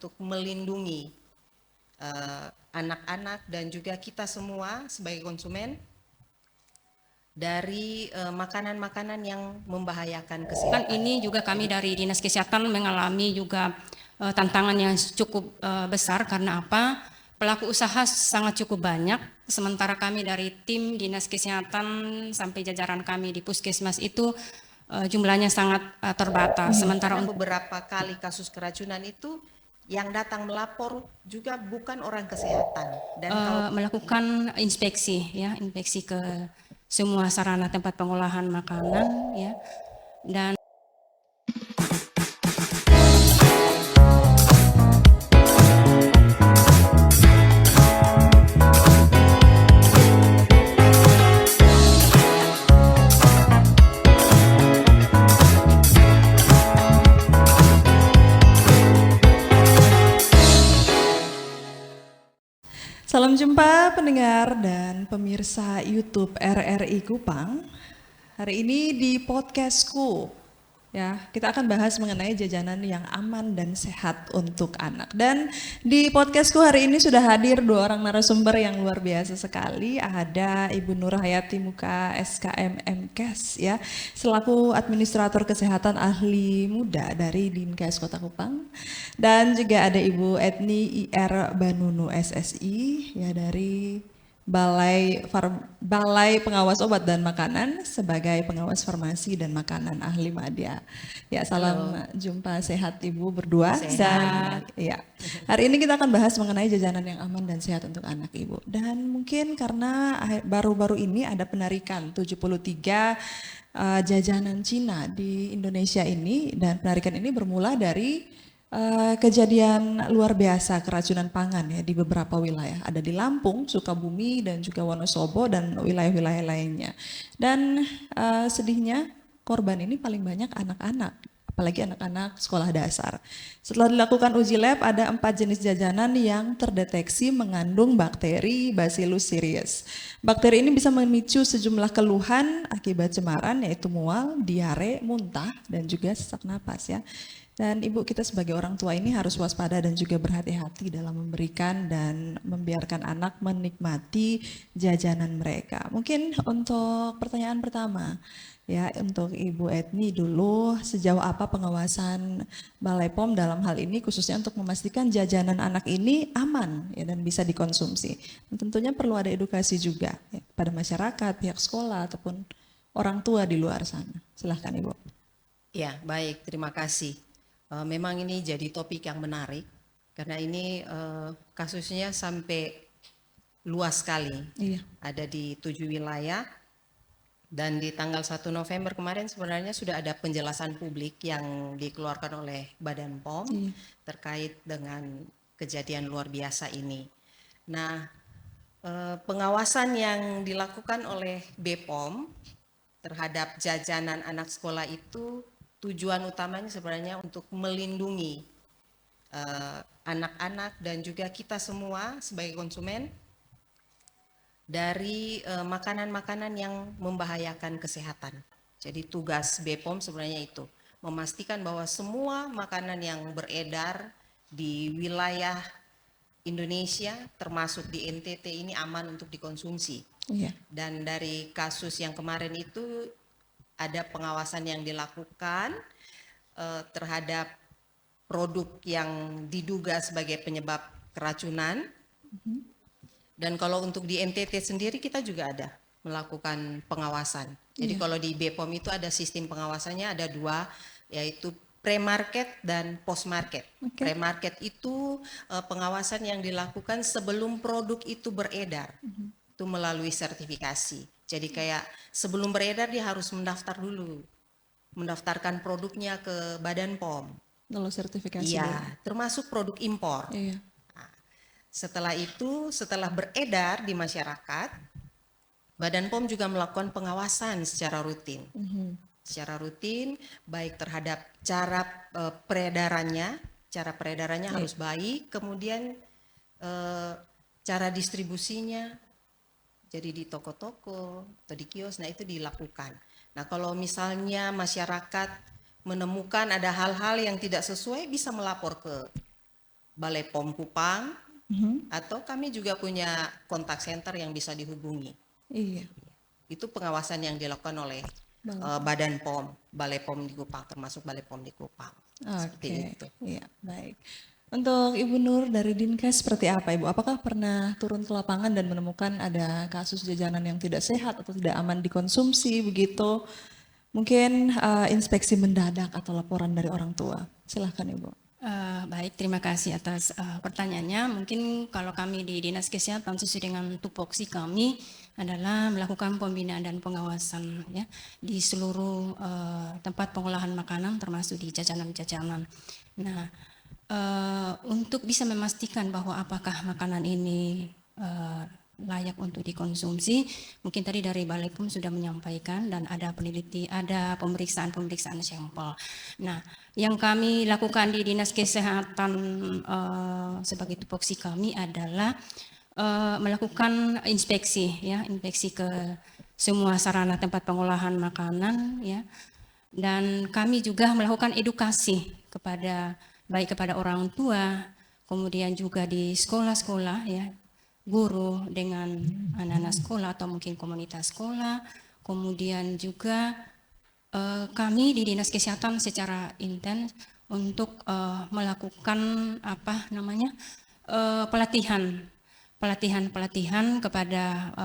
untuk melindungi anak-anak dan juga kita semua sebagai konsumen dari makanan-makanan yang membahayakan kesehatan. Ini juga kami dari Dinas Kesehatan mengalami juga tantangan yang cukup besar karena apa? Pelaku usaha sangat cukup banyak, sementara kami dari tim Dinas Kesehatan sampai jajaran kami di Puskesmas itu jumlahnya sangat terbatas. Sementara beberapa kali kasus keracunan itu yang datang melapor juga bukan orang kesehatan dan melakukan inspeksi ke semua sarana tempat pengolahan makanan ya. Dan Salam jumpa pendengar dan pemirsa YouTube RRI Kupang. Hari ini di podcastku ya, kita akan bahas mengenai jajanan yang aman dan sehat untuk anak. Dan di podcastku hari ini sudah hadir 2 orang narasumber yang luar biasa sekali. Ada Ibu Nur Hayati Muka SKM MKes ya, selaku administrator kesehatan ahli muda dari Dinkes Kota Kupang. Dan juga ada Ibu Etni IR Banunu SSI ya, dari Balai Pengawas Obat dan Makanan sebagai pengawas farmasi dan makanan ahli Madya. Ya, salam jumpa sehat Ibu berdua. Dan ya, hari ini kita akan bahas mengenai jajanan yang aman dan sehat untuk anak Ibu. Dan mungkin karena baru-baru ini ada penarikan 73 jajanan Cina di Indonesia ini, dan penarikan ini bermula dari kejadian luar biasa keracunan pangan ya di beberapa wilayah. Ada di Lampung, Sukabumi, dan juga Wonosobo dan wilayah-wilayah lainnya. Dan sedihnya korban ini paling banyak anak-anak, apalagi anak-anak sekolah dasar. Setelah dilakukan uji lab, ada 4 jenis jajanan yang terdeteksi mengandung bakteri Bacillus cereus. Bakteri ini bisa memicu sejumlah keluhan akibat cemaran, yaitu mual, diare, muntah, dan juga sesak napas ya. Dan Ibu, kita sebagai orang tua ini harus waspada dan juga berhati-hati dalam memberikan dan membiarkan anak menikmati jajanan mereka. Mungkin untuk pertanyaan pertama, ya, untuk Ibu Etni dulu, sejauh apa pengawasan Balai POM dalam hal ini khususnya untuk memastikan jajanan anak ini aman ya, dan bisa dikonsumsi. Dan tentunya perlu ada edukasi juga ya, pada masyarakat, pihak sekolah ataupun orang tua di luar sana. Silahkan Ibu. Ya, baik, terima kasih. Memang ini jadi topik yang menarik karena ini kasusnya sampai luas sekali. Iya. Ada di 7 wilayah. Dan di tanggal 1 November kemarin sebenarnya sudah ada penjelasan publik yang dikeluarkan oleh Badan POM terkait dengan kejadian luar biasa ini. Nah, pengawasan yang dilakukan oleh BPOM terhadap jajanan anak sekolah itu tujuan utamanya sebenarnya untuk melindungi anak-anak dan juga kita semua sebagai konsumen dari makanan-makanan yang membahayakan kesehatan. Jadi tugas BPOM sebenarnya itu, memastikan bahwa semua makanan yang beredar di wilayah Indonesia termasuk di NTT ini aman untuk dikonsumsi. Iya. Dan dari kasus yang kemarin itu ada pengawasan yang dilakukan terhadap produk yang diduga sebagai penyebab keracunan. Dan kalau untuk di NTT sendiri kita juga ada melakukan pengawasan. Jadi kalau di BPOM itu ada sistem pengawasannya, ada 2, yaitu pre-market dan post-market. Pre-market itu pengawasan yang dilakukan sebelum produk itu beredar, itu melalui sertifikasi. Jadi kayak sebelum beredar dia harus mendaftar dulu, mendaftarkan produknya ke Badan POM. Lalu sertifikasi. Iya, termasuk produk impor. Iya. Nah, setelah itu, setelah beredar di masyarakat, Badan POM juga melakukan pengawasan secara rutin. Secara rutin, baik terhadap cara peredarannya harus baik, kemudian cara distribusinya, jadi di toko-toko atau di kios, nah itu dilakukan. Nah kalau misalnya masyarakat menemukan ada hal-hal yang tidak sesuai, bisa melapor ke Balai POM Kupang, atau kami juga punya kontak center yang bisa dihubungi. Iya. Itu pengawasan yang dilakukan oleh Badan POM, Balai POM di Kupang, termasuk Balai POM di Kupang. Seperti Oke, itu. iya, baik. Untuk Ibu Nur dari Dinkes seperti apa Ibu? Apakah pernah turun ke lapangan dan menemukan ada kasus jajanan yang tidak sehat atau tidak aman dikonsumsi begitu? Mungkin inspeksi mendadak atau laporan dari orang tua. Silahkan Ibu. Baik, terima kasih atas pertanyaannya. Mungkin kalau kami di Dinas Kesehatan sesuai dengan tupoksi kami adalah melakukan pembinaan dan pengawasan ya di seluruh tempat pengolahan makanan termasuk di jajanan-jajanan. Nah, untuk bisa memastikan bahwa apakah makanan ini layak untuk dikonsumsi, mungkin tadi dari Balai POM sudah menyampaikan dan ada pemeriksaan sampel. Nah, yang kami lakukan di Dinas Kesehatan sebagai tupoksi kami adalah melakukan inspeksi ke semua sarana tempat pengolahan makanan ya. Dan kami juga melakukan edukasi baik kepada orang tua, kemudian juga di sekolah-sekolah ya, guru dengan anak-anak sekolah atau mungkin komunitas sekolah. Kemudian juga kami di Dinas Kesehatan secara intens untuk melakukan pelatihan kepada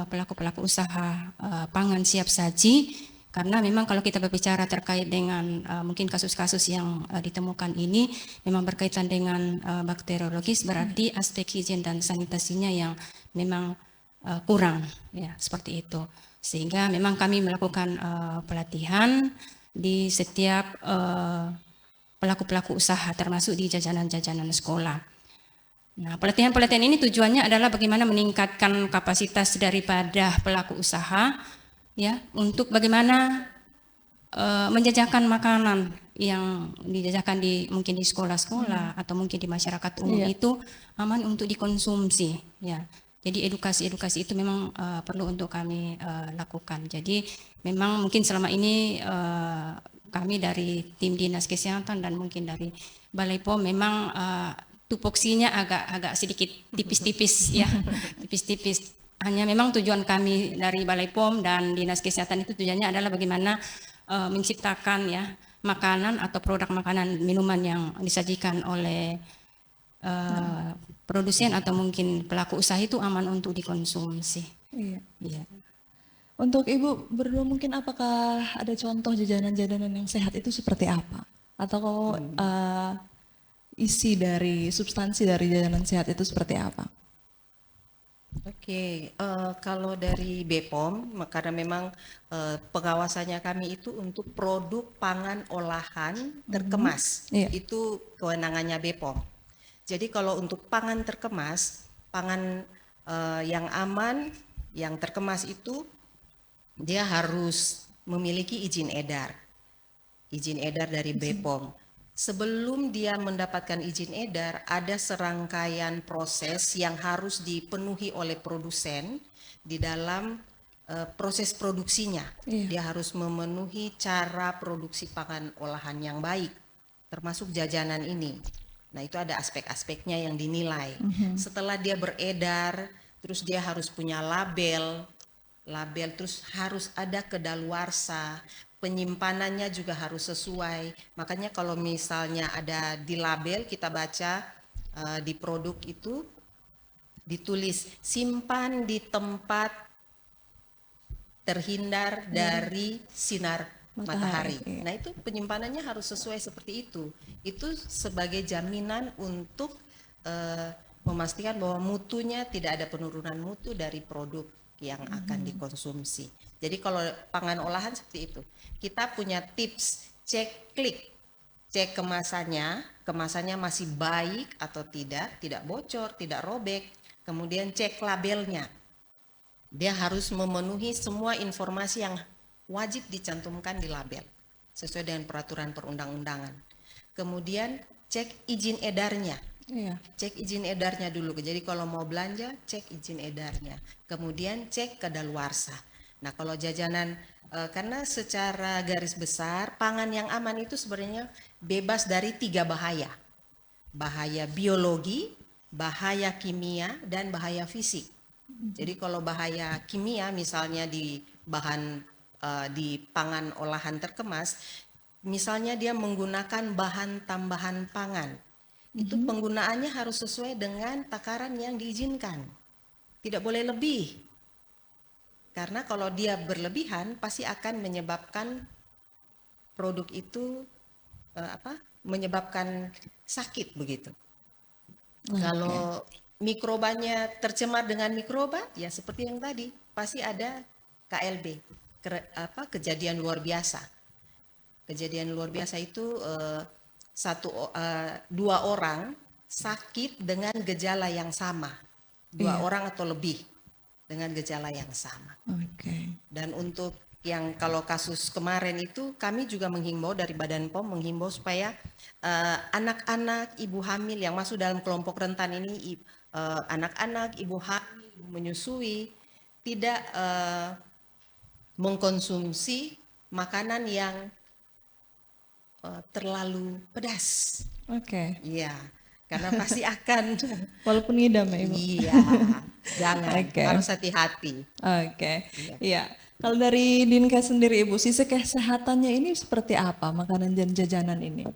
pelaku-pelaku usaha pangan siap saji, karena memang kalau kita berbicara terkait dengan mungkin kasus-kasus yang ditemukan ini memang berkaitan dengan bakteriologis, berarti aspek higien dan sanitasinya yang memang kurang ya, seperti itu. Sehingga memang kami melakukan pelatihan di setiap pelaku-pelaku usaha termasuk di jajanan-jajanan sekolah. Nah, pelatihan-pelatihan ini tujuannya adalah bagaimana meningkatkan kapasitas daripada pelaku usaha ya, untuk bagaimana menjajakan makanan yang dijajakan mungkin di sekolah-sekolah atau mungkin di masyarakat umum itu aman untuk dikonsumsi ya. Jadi edukasi itu memang perlu untuk kami lakukan. Jadi memang mungkin selama ini kami dari tim Dinas Kesehatan dan mungkin dari Balai POM memang tupoksinya agak sedikit tipis-tipis ya, tipis-tipis. Hanya memang tujuan kami dari Balai POM dan Dinas Kesehatan itu tujuannya adalah bagaimana menciptakan ya makanan atau produk makanan minuman yang disajikan oleh produsen atau mungkin pelaku usaha itu aman untuk dikonsumsi. Iya. Iya. Untuk Ibu berdua mungkin apakah ada contoh jajanan-jajanan yang sehat itu seperti apa? Atau isi dari substansi dari jajanan sehat itu seperti apa? Oke, kalau dari BPOM, karena memang pengawasannya kami itu untuk produk pangan olahan terkemas, itu kewenangannya BPOM. Jadi kalau untuk pangan terkemas, pangan yang aman, yang terkemas itu dia harus memiliki izin edar dari BPOM. Sebelum dia mendapatkan izin edar, ada serangkaian proses yang harus dipenuhi oleh produsen di dalam proses produksinya. Dia harus memenuhi cara produksi pangan olahan yang baik, termasuk jajanan ini. Nah, itu ada aspek-aspeknya yang dinilai. Setelah dia beredar, terus dia harus punya label, terus harus ada kedaluarsa. Penyimpanannya juga harus sesuai. Makanya kalau misalnya ada di label, kita baca di produk itu ditulis simpan di tempat terhindar dari sinar matahari. Nah, itu penyimpanannya harus sesuai seperti itu. Itu sebagai jaminan untuk memastikan bahwa mutunya tidak ada penurunan mutu dari produk yang akan dikonsumsi. Jadi kalau pangan olahan seperti itu, kita punya tips cek kemasannya masih baik atau tidak bocor, tidak robek. Kemudian cek labelnya, dia harus memenuhi semua informasi yang wajib dicantumkan di label sesuai dengan peraturan perundang-undangan. Kemudian cek izin edarnya. Cek izin edarnya dulu. Jadi kalau mau belanja, cek izin edarnya. Kemudian cek kedaluarsa. Nah, kalau jajanan, karena secara garis besar pangan yang aman itu sebenarnya bebas dari 3 bahaya. bahaya biologi, bahaya kimia, dan bahaya fisik. Jadi kalau bahaya kimia misalnya di bahan di pangan olahan terkemas, misalnya dia menggunakan bahan tambahan pangan, itu penggunaannya harus sesuai dengan takaran yang diizinkan, tidak boleh lebih. Karena kalau dia berlebihan pasti akan menyebabkan produk itu menyebabkan sakit begitu. Kalau mikrobanya tercemar dengan mikroba, ya seperti yang tadi, pasti ada KLB, kejadian luar biasa. Kejadian luar biasa itu dua orang sakit dengan gejala yang sama, dua orang atau lebih dengan gejala yang sama. Dan untuk yang kalau kasus kemarin itu kami juga menghimbau dari Badan POM menghimbau supaya anak-anak ibu hamil yang masuk dalam kelompok rentan ini, anak-anak ibu hamil, ibu menyusui, tidak mengkonsumsi makanan yang terlalu pedas. Iya, karena pasti akan walaupun ngidam ya Ibu. Iya, jangan, harus hati-hati. Iya. Kalau dari Dinkes sendiri Ibu, sisi kesehatannya ini seperti apa makanan dan jajanan ini?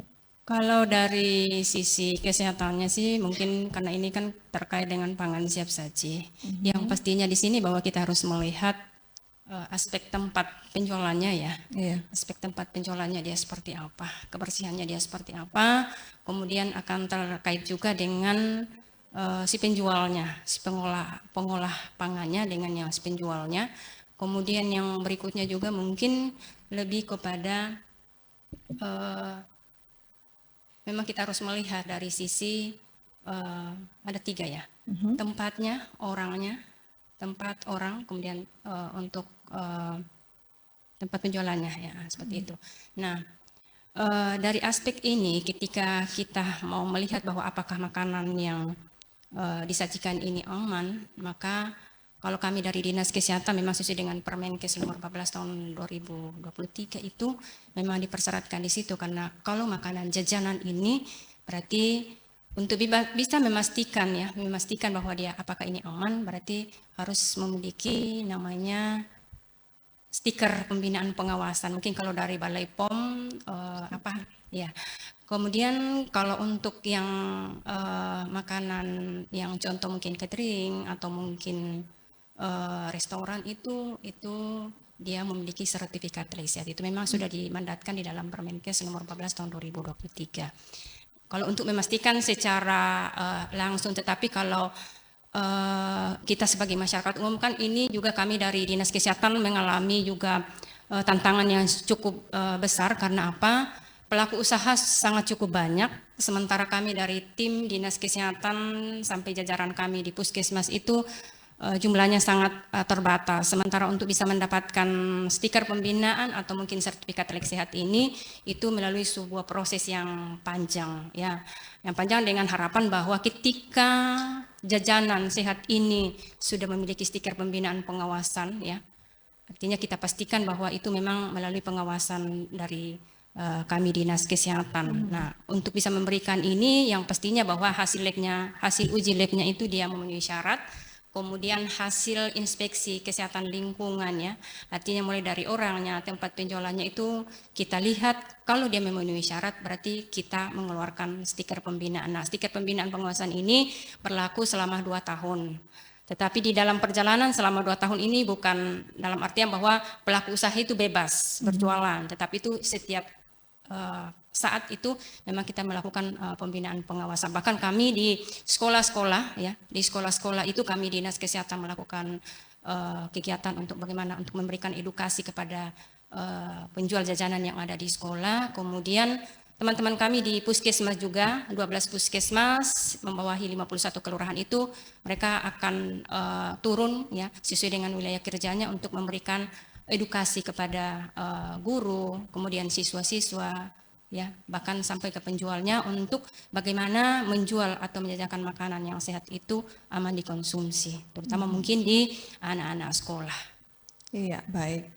Kalau dari sisi kesehatannya sih mungkin karena ini kan terkait dengan pangan siap saji. Yang pastinya di sini bahwa kita harus melihat aspek tempat penjualannya ya. Aspek tempat penjualannya dia seperti apa, kebersihannya dia seperti apa, kemudian akan terkait juga dengan si penjualnya, si pengolah pangannya dengan yang si penjualnya. Kemudian yang berikutnya juga mungkin lebih kepada memang kita harus melihat dari sisi ada 3 ya, tempatnya, orangnya, tempat orang, kemudian untuk tempat penjualannya ya seperti itu. Nah dari aspek ini ketika kita mau melihat bahwa apakah makanan yang disajikan ini aman, maka kalau kami dari Dinas Kesehatan memang sesuai dengan Permenkes nomor 14 tahun 2023 itu memang dipersyaratkan di situ, karena kalau makanan jajanan ini berarti untuk bisa memastikan bahwa dia apakah ini aman, berarti harus memiliki namanya stiker pembinaan pengawasan. Mungkin kalau dari Balai POM Kemudian kalau untuk yang makanan yang contoh mungkin catering atau mungkin restoran itu dia memiliki sertifikat sehat. Itu memang sudah dimandatkan di dalam Permenkes nomor 14 tahun 2023. Kalau untuk memastikan secara langsung, tetapi kalau kita sebagai masyarakat umum kan ini juga kami dari Dinas Kesehatan mengalami juga tantangan yang cukup besar. Karena apa? Pelaku usaha sangat cukup banyak, sementara kami dari tim Dinas Kesehatan sampai jajaran kami di Puskesmas itu jumlahnya sangat terbatas. Sementara untuk bisa mendapatkan stiker pembinaan atau mungkin sertifikat sehat ini itu melalui sebuah proses yang panjang ya. Yang panjang dengan harapan bahwa ketika jajanan sehat ini sudah memiliki stiker pembinaan pengawasan ya, artinya kita pastikan bahwa itu memang melalui pengawasan dari kami Dinas Kesehatan. Nah, untuk bisa memberikan ini yang pastinya bahwa hasil uji labnya itu dia memenuhi syarat. Kemudian hasil inspeksi kesehatan lingkungan ya, artinya mulai dari orangnya, tempat penjualannya itu kita lihat kalau dia memenuhi syarat berarti kita mengeluarkan stiker pembinaan. Nah, stiker pembinaan pengawasan ini berlaku selama 2 tahun. Tetapi di dalam perjalanan selama 2 tahun ini bukan dalam artian bahwa pelaku usaha itu bebas berjualan, tetapi itu setiap saat itu memang kita melakukan pembinaan pengawasan. Bahkan kami di sekolah-sekolah ya, di sekolah-sekolah itu kami Dinas Kesehatan melakukan kegiatan untuk bagaimana untuk memberikan edukasi kepada penjual jajanan yang ada di sekolah. Kemudian teman-teman kami di Puskesmas juga, 12 Puskesmas membawahi 51 kelurahan itu, mereka akan turun ya sesuai dengan wilayah kerjanya untuk memberikan edukasi kepada guru, kemudian siswa-siswa, ya bahkan sampai ke penjualnya untuk bagaimana menjual atau menjajakan makanan yang sehat itu aman dikonsumsi, terutama mungkin di anak-anak sekolah. Iya, baik.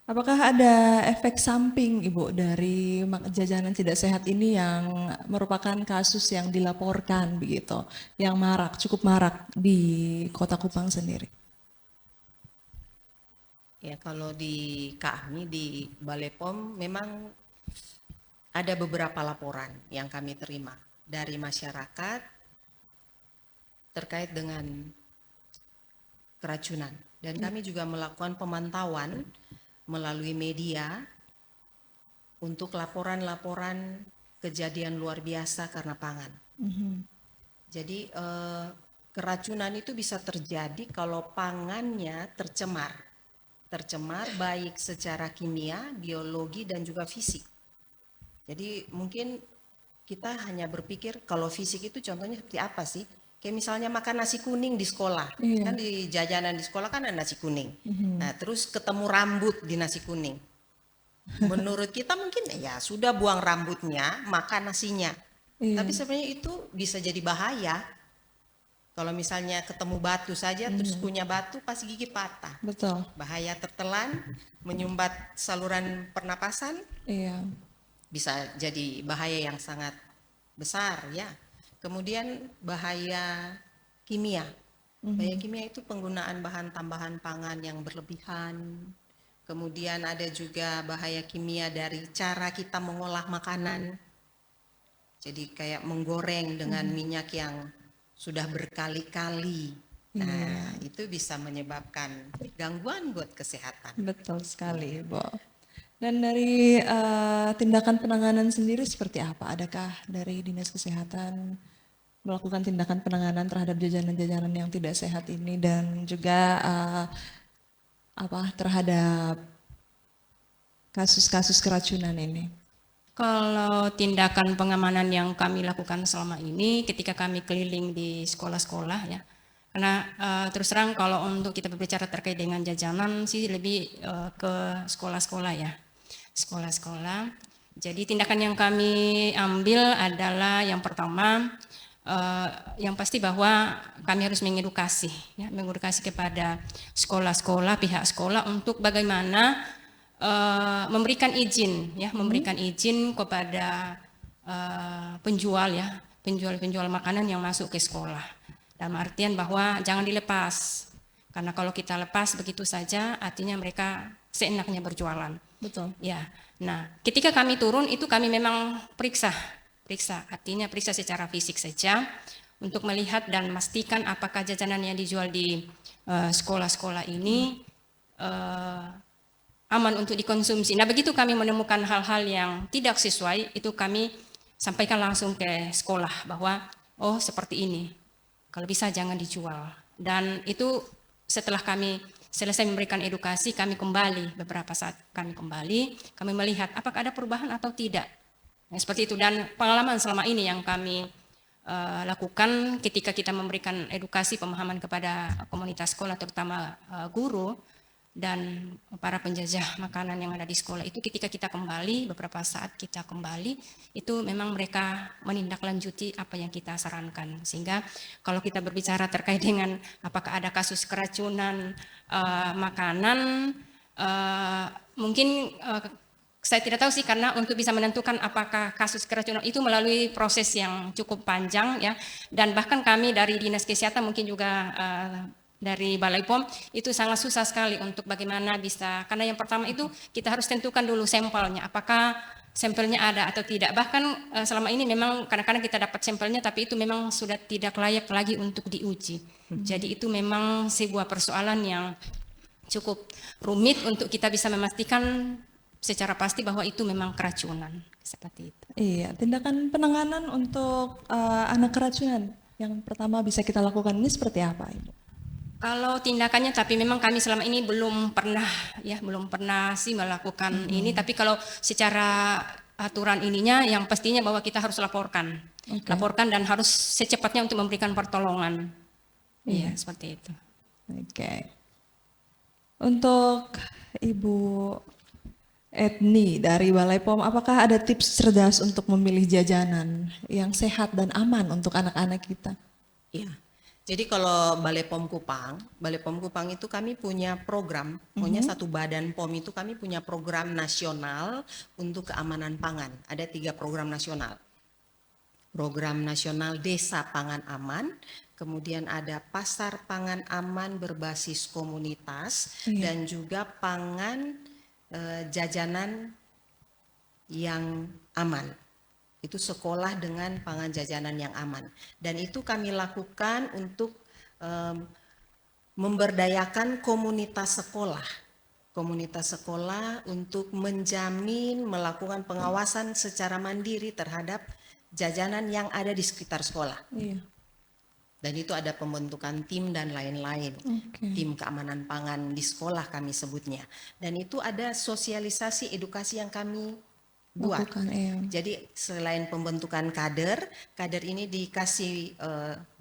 Apakah ada efek samping Ibu dari jajanan tidak sehat ini yang merupakan kasus yang dilaporkan begitu, yang marak, cukup marak di Kota Kupang sendiri? Ya, kalau di kami di Balai POM memang ada beberapa laporan yang kami terima dari masyarakat terkait dengan keracunan. Dan kami juga melakukan pemantauan melalui media untuk laporan-laporan kejadian luar biasa karena pangan. Jadi keracunan itu bisa terjadi kalau pangannya tercemar. Tercemar baik secara kimia, biologi, dan juga fisik. Jadi mungkin kita hanya berpikir kalau fisik itu contohnya seperti apa sih? Kayak misalnya makan nasi kuning di sekolah, kan di jajanan di sekolah kan ada nasi kuning. Nah, terus ketemu rambut di nasi kuning. Menurut kita mungkin ya sudah buang rambutnya, makan nasinya. Tapi sebenarnya itu bisa jadi bahaya. Kalau misalnya ketemu batu saja, terus punya batu pasti gigi patah. Betul. Bahaya tertelan, menyumbat saluran pernapasan, Iya. bisa jadi bahaya yang sangat besar ya. Kemudian bahaya kimia. Bahaya kimia itu penggunaan bahan tambahan pangan yang berlebihan. Kemudian ada juga bahaya kimia dari cara kita mengolah makanan. Jadi kayak menggoreng dengan minyak yang sudah berkali-kali. Nah, itu bisa menyebabkan gangguan buat kesehatan. Betul sekali, Ibu. Dan dari tindakan penanganan sendiri seperti apa? Adakah dari Dinas Kesehatan melakukan tindakan penanganan terhadap jajanan-jajanan yang tidak sehat ini dan juga terhadap kasus-kasus keracunan ini? Kalau tindakan pengamanan yang kami lakukan selama ini ketika kami keliling di sekolah-sekolah ya, karena terus terang kalau untuk kita berbicara terkait dengan jajanan sih lebih ke sekolah-sekolah ya, sekolah-sekolah. Jadi tindakan yang kami ambil adalah yang pertama, yang pasti bahwa kami harus mengedukasi, ya, mengedukasi kepada sekolah-sekolah, pihak sekolah untuk bagaimana memberikan izin, ya, memberikan izin kepada penjual, ya, penjual makanan yang masuk ke sekolah. Dalam artian bahwa jangan dilepas, karena kalau kita lepas begitu saja, artinya mereka seenaknya berjualan. Betul. Ya, nah, ketika kami turun itu kami memang periksa, artinya periksa secara fisik saja untuk melihat dan memastikan apakah jajanan yang dijual di sekolah-sekolah ini aman untuk dikonsumsi. Nah, begitu kami menemukan hal-hal yang tidak sesuai, itu kami sampaikan langsung ke sekolah bahwa oh seperti ini, kalau bisa jangan dijual. Dan itu setelah kami selesai memberikan edukasi, kami kembali, beberapa saat kami kembali, kami melihat apakah ada perubahan atau tidak. Nah, seperti itu. Dan pengalaman selama ini yang kami lakukan ketika kita memberikan edukasi pemahaman kepada komunitas sekolah, terutama guru dan para penjajah makanan yang ada di sekolah itu, ketika kita kembali, beberapa saat kita kembali, itu memang mereka menindaklanjuti apa yang kita sarankan. Sehingga kalau kita berbicara terkait dengan apakah ada kasus keracunan makanan, mungkin saya tidak tahu sih, karena untuk bisa menentukan apakah kasus keracunan itu melalui proses yang cukup panjang ya, dan bahkan kami dari Dinas Kesehatan mungkin juga dari Balai POM itu sangat susah sekali untuk bagaimana bisa, karena yang pertama itu kita harus tentukan dulu sampelnya, apakah sampelnya ada atau tidak. Bahkan selama ini memang kadang-kadang kita dapat sampelnya tapi itu memang sudah tidak layak lagi untuk diuji. Jadi itu memang sebuah persoalan yang cukup rumit untuk kita bisa memastikan secara pasti bahwa itu memang keracunan, seperti itu. Iya, tindakan penanganan untuk anak keracunan yang pertama bisa kita lakukan ini seperti apa, Ibu? Kalau tindakannya, tapi memang kami selama ini belum pernah sih melakukan ini. Tapi kalau secara aturan ininya, yang pastinya bahwa kita harus laporkan, laporkan dan harus secepatnya untuk memberikan pertolongan. Iya, seperti itu. Oke. Untuk Ibu Edni dari Balai POM, apakah ada tips cerdas untuk memilih jajanan yang sehat dan aman untuk anak-anak kita? Iya. Jadi kalau Balai POM Kupang itu kami punya program, punya satu badan POM itu kami punya program nasional untuk keamanan pangan. Ada 3 program nasional. Program nasional Desa Pangan Aman, kemudian ada Pasar Pangan Aman berbasis komunitas, dan juga pangan jajanan yang aman. Itu sekolah dengan pangan jajanan yang aman. Dan itu kami lakukan untuk memberdayakan komunitas sekolah. Komunitas sekolah untuk menjamin melakukan pengawasan secara mandiri terhadap jajanan yang ada di sekitar sekolah. Iya. Dan itu ada pembentukan tim dan lain-lain. Tim keamanan pangan di sekolah kami sebutnya. Dan itu ada sosialisasi edukasi yang kami buat. Jadi selain pembentukan kader ini dikasih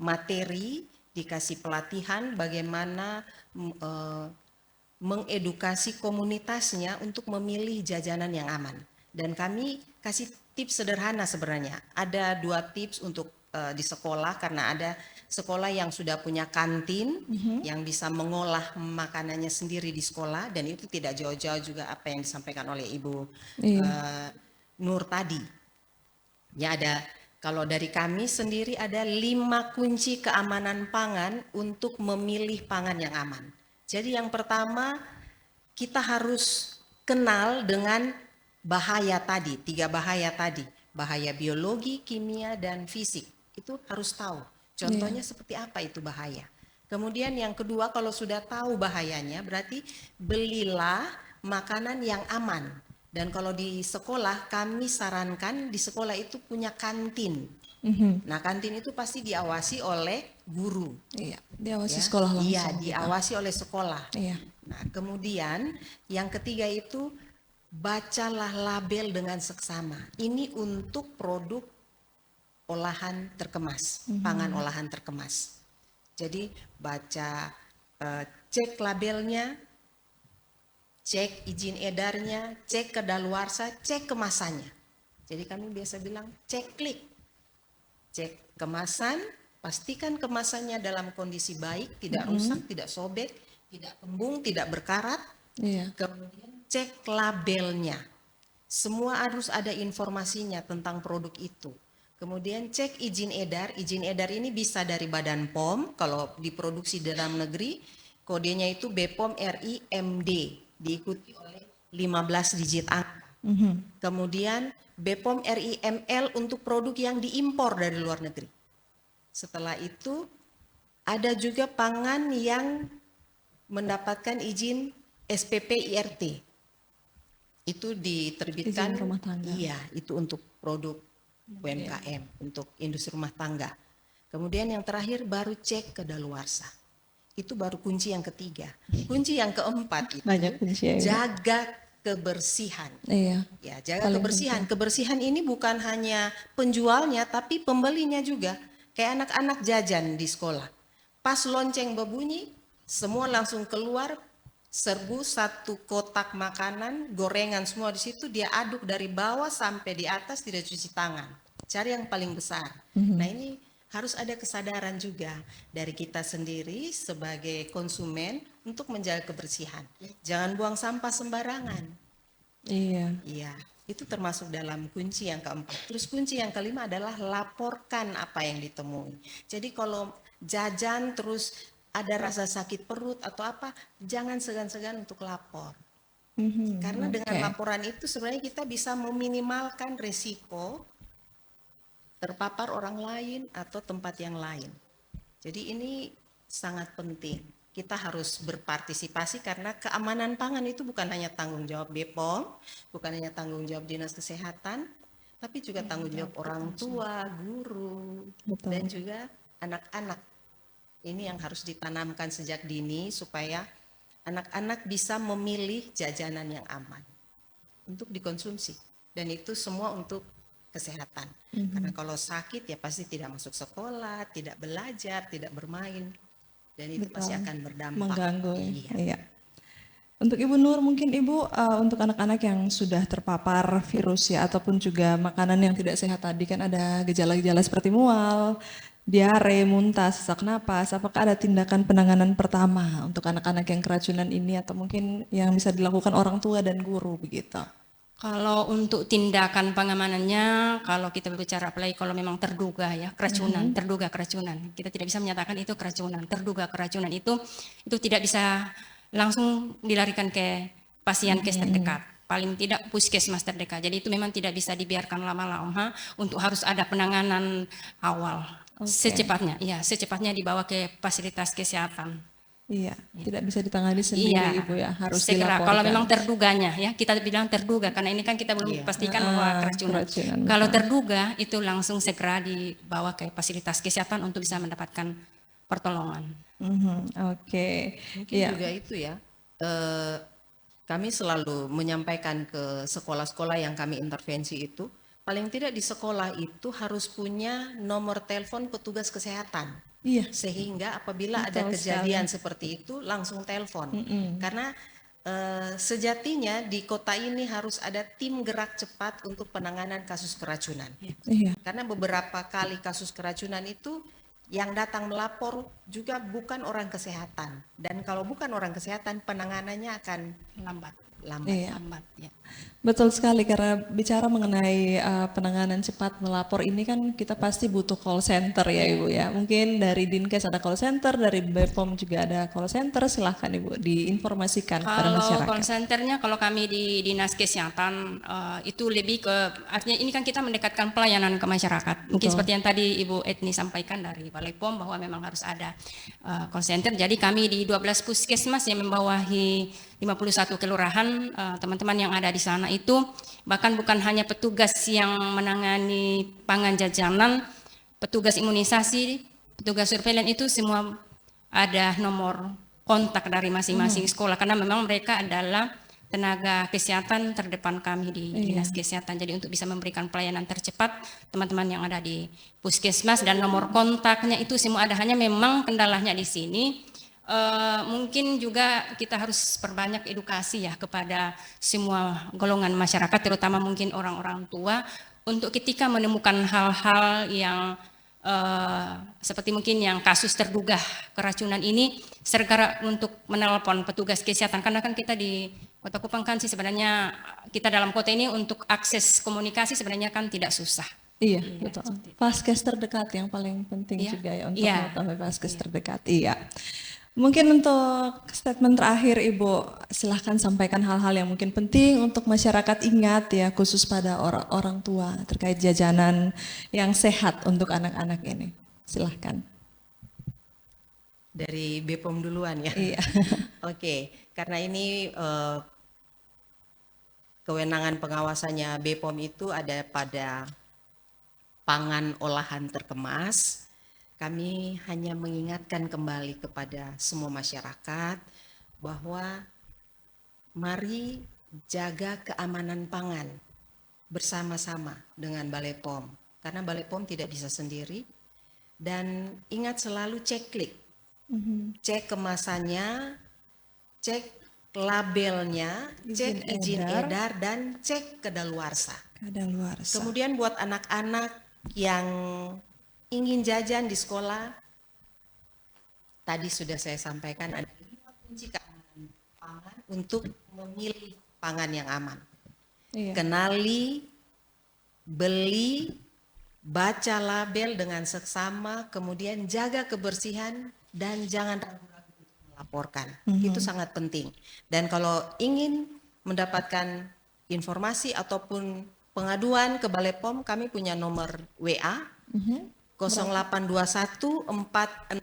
materi, dikasih pelatihan bagaimana mengedukasi komunitasnya untuk memilih jajanan yang aman. Dan kami kasih tips sederhana sebenarnya. Ada 2 tips untuk di sekolah, karena ada sekolah yang sudah punya kantin yang bisa mengolah makanannya sendiri di sekolah, dan itu tidak jauh-jauh juga apa yang disampaikan oleh Ibu Nur tadi. Ya, ada, kalau dari kami sendiri ada 5 kunci keamanan pangan untuk memilih pangan yang aman. Jadi yang pertama, kita harus kenal dengan bahaya tadi, 3 bahaya tadi. Bahaya biologi, kimia, dan fisik. Itu harus tahu. Contohnya seperti apa itu bahaya. Kemudian yang kedua, kalau sudah tahu bahayanya, berarti belilah makanan yang aman. Dan kalau di sekolah, kami sarankan di sekolah itu punya kantin. Nah, kantin itu pasti diawasi oleh guru. Iya, diawasi sekolah langsung. Iya, diawasi oleh sekolah. Iya. Nah, kemudian yang ketiga itu bacalah label dengan seksama. Ini untuk produk olahan terkemas, pangan olahan terkemas. Jadi baca, cek labelnya, cek izin edarnya, cek kedaluarsa, cek kemasannya. Jadi kami biasa bilang cek klik. Cek kemasan, pastikan kemasannya dalam kondisi baik, tidak rusak, tidak sobek, tidak kembung, tidak berkarat. Iya. Kemudian cek labelnya. Semua harus ada informasinya tentang produk itu. Kemudian cek izin edar. Izin edar ini bisa dari Badan POM, kalau diproduksi dalam negeri, kodenya itu BPOM RI MD, diikuti oleh 15 digit angka. Kemudian BPOM RI ML untuk produk yang diimpor dari luar negeri. Setelah itu ada juga pangan yang mendapatkan izin SPP IRT. Itu diterbitkan Izin rumah tangga. Iya, itu untuk produk UMKM, untuk industri rumah tangga. Kemudian yang terakhir baru cek kedaluarsa. Itu baru kunci yang ketiga. Kunci yang keempat itu Banyak kunci ya, Ibu. jaga kebersihan. Iya. Ya, jaga Paling kebersihan. Kebersihan ini bukan hanya penjualnya, tapi pembelinya juga. Kayak anak-anak jajan di sekolah. Pas lonceng berbunyi, semua langsung keluar, serbu 1 kotak makanan, gorengan semua di situ, dia aduk dari bawah sampai di atas, tidak cuci tangan. Cari yang paling besar. Nah, ini harus ada kesadaran juga dari kita sendiri sebagai konsumen untuk menjaga kebersihan. Jangan buang sampah sembarangan. Iya. Iya, itu termasuk dalam kunci yang keempat. Terus kunci yang kelima adalah laporkan apa yang ditemui. Jadi kalau jajan terus ada rasa sakit perut atau apa, jangan segan-segan untuk lapor. Karena dengan laporan itu sebenarnya kita bisa meminimalkan risiko terpapar orang lain atau tempat yang lain. Jadi ini sangat penting. Kita harus berpartisipasi karena keamanan pangan itu bukan hanya tanggung jawab BPOM, bukan hanya tanggung jawab Dinas Kesehatan, tapi juga tanggung jawab orang tua, guru, dan juga anak-anak. Ini yang harus ditanamkan sejak dini supaya anak-anak bisa memilih jajanan yang aman untuk dikonsumsi. Dan itu semua untuk kesehatan. Karena kalau sakit ya pasti tidak masuk sekolah, tidak belajar, tidak bermain. Dan itu pasti akan berdampak. Mengganggu. Iya. Iya. Untuk Ibu Nur, mungkin Ibu untuk anak-anak yang sudah terpapar virus ya, ataupun juga makanan yang tidak sehat tadi, kan ada gejala-gejala seperti mual, diare, muntah, sesak napas, apakah ada tindakan penanganan pertama untuk anak-anak yang keracunan ini atau mungkin yang bisa dilakukan orang tua dan guru begitu? Kalau untuk tindakan pengamanannya, kalau kita berbicara apalagi kalau memang terduga ya keracunan, terduga keracunan, kita tidak bisa menyatakan itu keracunan. Terduga keracunan itu tidak bisa langsung dilarikan ke pasienkes terdekat. Paling tidak puskesmas terdekat. Jadi itu memang tidak bisa dibiarkan lama-lama untuk harus ada penanganan awal. Secepatnya, ya secepatnya dibawa ke fasilitas kesehatan. Iya, tidak bisa ditangani sendiri Ibu ya, harus segera. dilaporkan. Kalau memang terduganya ya, kita bilang terduga karena ini kan kita belum pastikan bahwa keracunan. Kalau terduga itu langsung segera dibawa ke fasilitas kesehatan untuk bisa mendapatkan pertolongan. Oke. Mungkin juga itu ya, kami selalu menyampaikan ke sekolah-sekolah yang kami intervensi itu, paling tidak di sekolah itu harus punya nomor telepon petugas kesehatan. Iya. Sehingga apabila ada kejadian seperti itu langsung telepon. Karena sejatinya di kota ini harus ada tim gerak cepat untuk penanganan kasus keracunan. Iya. Karena beberapa kali kasus keracunan itu yang datang melapor juga bukan orang kesehatan. Dan kalau bukan orang kesehatan penanganannya akan lambat. Iya. Lambat ya. Betul sekali, karena bicara mengenai penanganan cepat melapor ini kan kita pasti butuh call center ya Ibu ya. Mungkin dari Dinkes ada call center, dari BPOM juga ada call center, silahkan Ibu diinformasikan kepada Kalau masyarakat. call centernya, kalau kami di Dinas Kesehatan itu lebih ke, artinya ini kan kita mendekatkan pelayanan ke masyarakat. Mungkin seperti yang tadi Ibu Etni sampaikan dari Balai POM bahwa memang harus ada call center. Jadi kami di 12 puskesmas yang membawahi 51 kelurahan, teman-teman yang ada di sana itu bahkan bukan hanya petugas yang menangani pangan jajanan, petugas imunisasi, petugas surveillance itu semua ada nomor kontak dari masing-masing sekolah karena memang mereka adalah tenaga kesehatan terdepan kami di Dinas Kesehatan. Jadi untuk bisa memberikan pelayanan tercepat teman-teman yang ada di puskesmas dan nomor kontaknya itu semua ada, hanya memang kendalanya di sini. Mungkin juga kita harus perbanyak edukasi ya kepada semua golongan masyarakat, terutama mungkin orang-orang tua, untuk ketika menemukan hal-hal yang seperti mungkin yang kasus terduga keracunan ini, segera untuk menelpon petugas kesehatan. Karena kan kita di Kota Kupang kan sih sebenarnya kita dalam kota ini untuk akses komunikasi sebenarnya kan tidak susah. Iya, betul. Vaskes terdekat yang paling penting juga ya untuk mengetahui vaskes terdekat. Iya. Mungkin untuk statement terakhir Ibu, silahkan sampaikan hal-hal yang mungkin penting untuk masyarakat ingat ya, khusus pada orang tua terkait jajanan yang sehat untuk anak-anak ini. Silahkan. Dari BPOM duluan ya. Iya. Oke, karena ini kewenangan pengawasannya BPOM itu ada pada pangan olahan terkemas. Kami hanya mengingatkan kembali kepada semua masyarakat bahwa mari jaga keamanan pangan bersama-sama dengan Balai POM. Karena Balai POM tidak bisa sendiri. Dan ingat selalu cek cek kemasannya, cek labelnya, cek izin edar dan cek kedaluarsa. Kemudian buat anak-anak yang ingin jajan di sekolah, tadi sudah saya sampaikan ada 5 kunci keamanan pangan untuk memilih pangan yang aman. Iya. Kenali, beli, baca label dengan seksama, kemudian jaga kebersihan dan jangan ragu-ragu untuk melaporkan. Itu sangat penting. Dan kalau ingin mendapatkan informasi ataupun pengaduan ke Balai POM, kami punya nomor WA 0821 466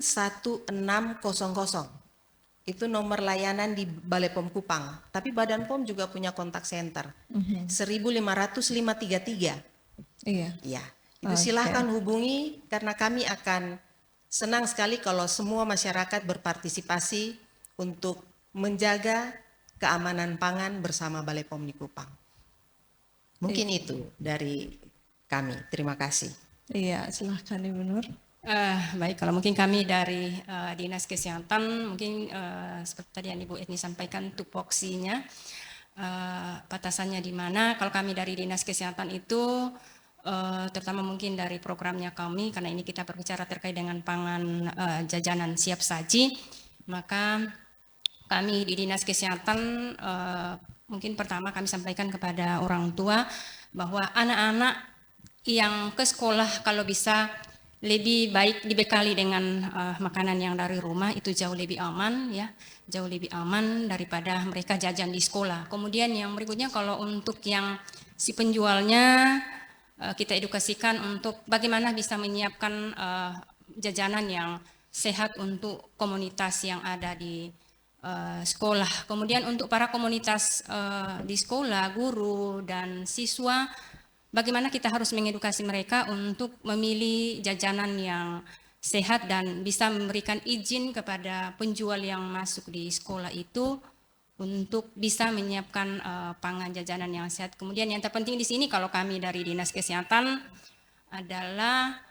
1600. Itu nomor layanan di Balai POM Kupang. Tapi Badan POM juga punya kontak center 1500533. Iya. Ya, itu silahkan hubungi karena kami akan senang sekali kalau semua masyarakat berpartisipasi untuk menjaga keamanan pangan bersama Balai POM di Kupang. Mungkin itu dari kami. Terima kasih. Iya, silahkan Ibu Nur. Baik, kalau mungkin kami dari Dinas Kesehatan, mungkin seperti tadi yang Ibu Etni sampaikan tupoksinya, batasannya di mana. Kalau kami dari Dinas Kesehatan itu terutama mungkin dari programnya kami, karena ini kita berbicara terkait dengan pangan jajanan siap saji, maka kami di Dinas Kesehatan mungkin pertama kami sampaikan kepada orang tua bahwa anak-anak yang ke sekolah kalau bisa lebih baik dibekali dengan makanan yang dari rumah, itu jauh lebih aman ya, jauh lebih aman daripada mereka jajan di sekolah. Kemudian yang berikutnya kalau untuk yang si penjualnya kita edukasikan untuk bagaimana bisa menyiapkan jajanan yang sehat untuk komunitas yang ada di sekolah. Kemudian untuk para komunitas di sekolah, guru dan siswa, bagaimana kita harus mengedukasi mereka untuk memilih jajanan yang sehat dan bisa memberikan izin kepada penjual yang masuk di sekolah itu untuk bisa menyiapkan pangan jajanan yang sehat. Kemudian yang terpenting di sini kalau kami dari Dinas Kesehatan adalah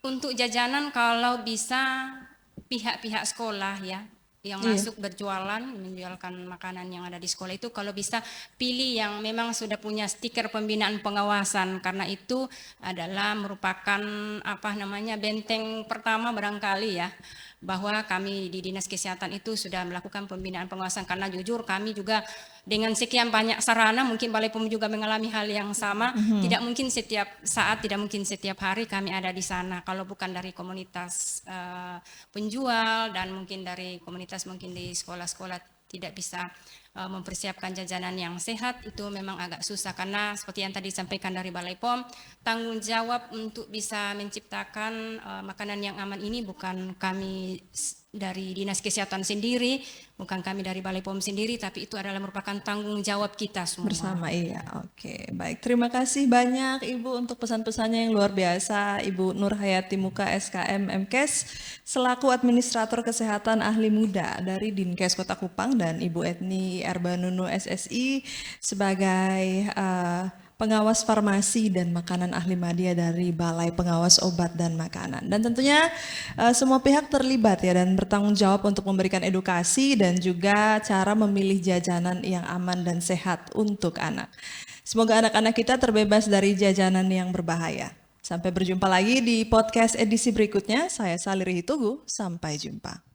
untuk jajanan kalau bisa pihak-pihak sekolah ya yang masuk berjualan, menjualkan makanan yang ada di sekolah itu kalau bisa pilih yang memang sudah punya stiker pembinaan pengawasan, karena itu adalah merupakan benteng pertama barangkali ya, bahwa kami di Dinas Kesehatan itu sudah melakukan pembinaan pengawasan, karena jujur kami juga dengan sekian banyak sarana, mungkin Balai POM juga mengalami hal yang sama, tidak mungkin setiap saat, tidak mungkin setiap hari kami ada di sana, kalau bukan dari komunitas penjual dan mungkin dari komunitas mungkin di sekolah-sekolah tidak bisa mempersiapkan jajanan yang sehat, itu memang agak susah, karena seperti yang tadi disampaikan dari Balai POM, tanggung jawab untuk bisa menciptakan makanan yang aman ini bukan kami dari Dinas Kesehatan sendiri, bukan kami dari Balai POM sendiri, tapi itu adalah merupakan tanggung jawab kita semua. Bersama, iya. Oke, baik. Terima kasih banyak Ibu untuk pesan-pesannya yang luar biasa. Ibu Nur Hayati Muka SKM MKes selaku Administrator Kesehatan Ahli Muda dari Dinkes Kota Kupang, dan Ibu Etni Erbanunu SSI sebagai pengawas farmasi dan makanan ahli media dari Balai Pengawas Obat dan Makanan. Dan tentunya semua pihak terlibat ya dan bertanggung jawab untuk memberikan edukasi dan juga cara memilih jajanan yang aman dan sehat untuk anak. Semoga anak-anak kita terbebas dari jajanan yang berbahaya. Sampai berjumpa lagi di podcast edisi berikutnya. Saya Saliri Hitugu, sampai jumpa.